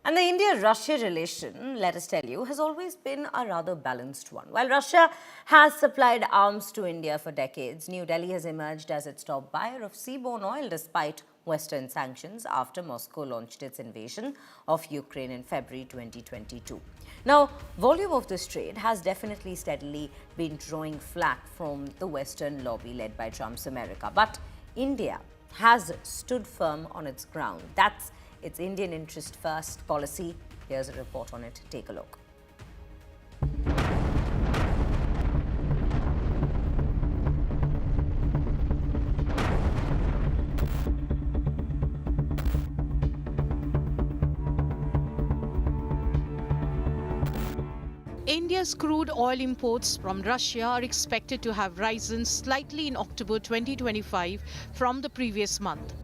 And the India-Russia relation, let us tell you, has always been a rather balanced one. While Russia has supplied arms to India for decades, New Delhi has emerged as its top buyer of seaborne oil despite Western sanctions after Moscow launched its invasion of Ukraine in February 2022. Now, volume of this trade has definitely steadily been drawing flack from the Western lobby led by Trump's America. But India has stood firm on its ground. That's its Indian interest first policy. Here's a report on it. Take a look. India's crude oil imports from Russia are expected to have risen slightly in October 2025 from the previous month.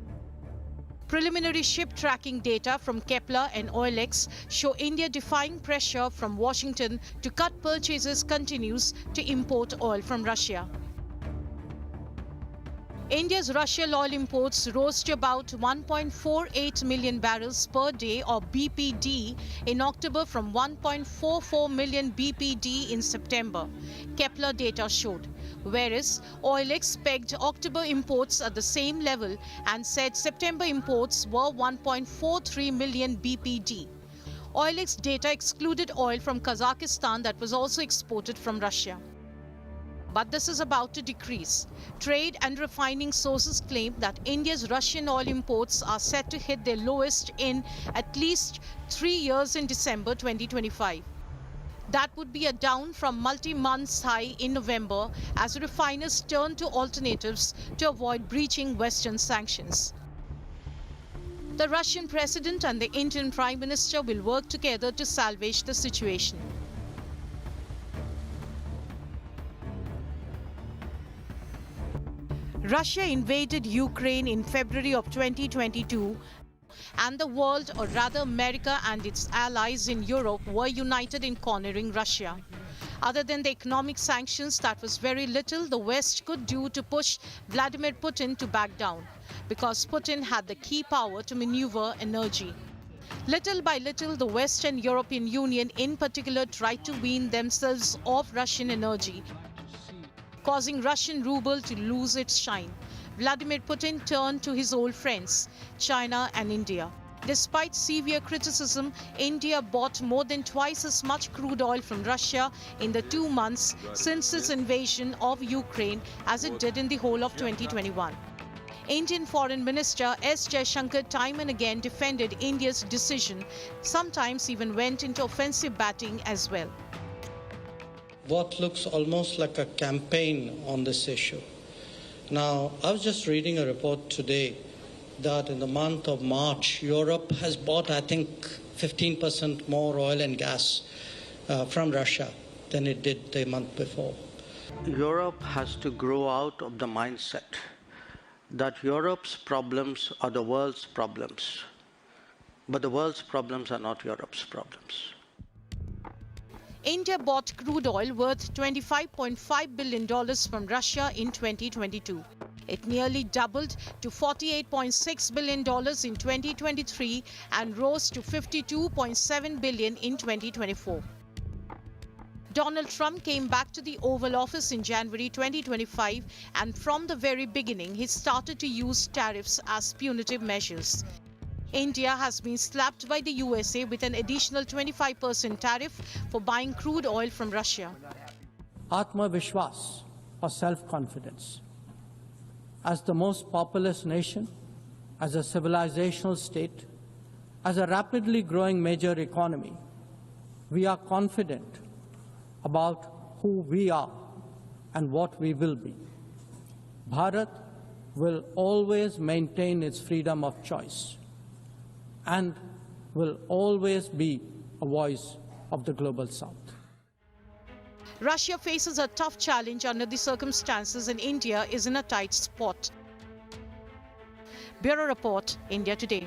Preliminary ship tracking data from Kepler and OilX show India defying pressure from Washington to cut purchases continues to import oil from Russia. India's Russian oil imports rose to about 1.48 million barrels per day or BPD in October from 1.44 million BPD in September, Kepler data showed, whereas OilX pegged October imports at the same level and said September imports were 1.43 million BPD. OilX data excluded oil from Kazakhstan that was also exported from Russia. But this is about to decrease. Trade and refining sources claim that India's Russian oil imports are set to hit their lowest in at least 3 years in December 2025. That would be a down from multi-months high in November as refiners turn to alternatives to avoid breaching Western sanctions. The Russian president and the Indian Prime Minister will work together to salvage the situation. Russia invaded Ukraine in February of 2022, and the world, or rather America and its allies in Europe, were united in cornering Russia. Other than the economic sanctions, that was very little the West could do to push Vladimir Putin to back down, because Putin had the key power to maneuver energy. Little by little, the West and European Union in particular tried to wean themselves off Russian energy, causing Russian ruble to lose its shine. Vladimir Putin turned to his old friends, China and India. Despite severe criticism, India bought more than twice as much crude oil from Russia in the 2 months since its invasion of Ukraine as it did in the whole of 2021. Indian Foreign Minister S. Jaishankar time and again defended India's decision, sometimes even went into offensive batting as well. What looks almost like a campaign on this issue. Now, I was just reading a report today that in the month of March, Europe has bought, I think, 15% more oil and gas from Russia than it did the month before. Europe has to grow out of the mindset that Europe's problems are the world's problems, but the world's problems are not Europe's problems. India bought crude oil worth $25.5 billion from Russia in 2022. It nearly doubled to $48.6 billion in 2023 and rose to $52.7 billion in 2024. Donald Trump came back to the Oval Office in January 2025, and from the very beginning, he started to use tariffs as punitive measures. India has been slapped by the USA with an additional 25% tariff for buying crude oil from Russia. Atmavishwas, or self-confidence. As the most populous nation, as a civilizational state, as a rapidly growing major economy, we are confident about who we are and what we will be. Bharat will always maintain its freedom of choice and will always be a voice of the global South. Russia faces a tough challenge under the circumstances, and India is in a tight spot. Bureau Report, India Today.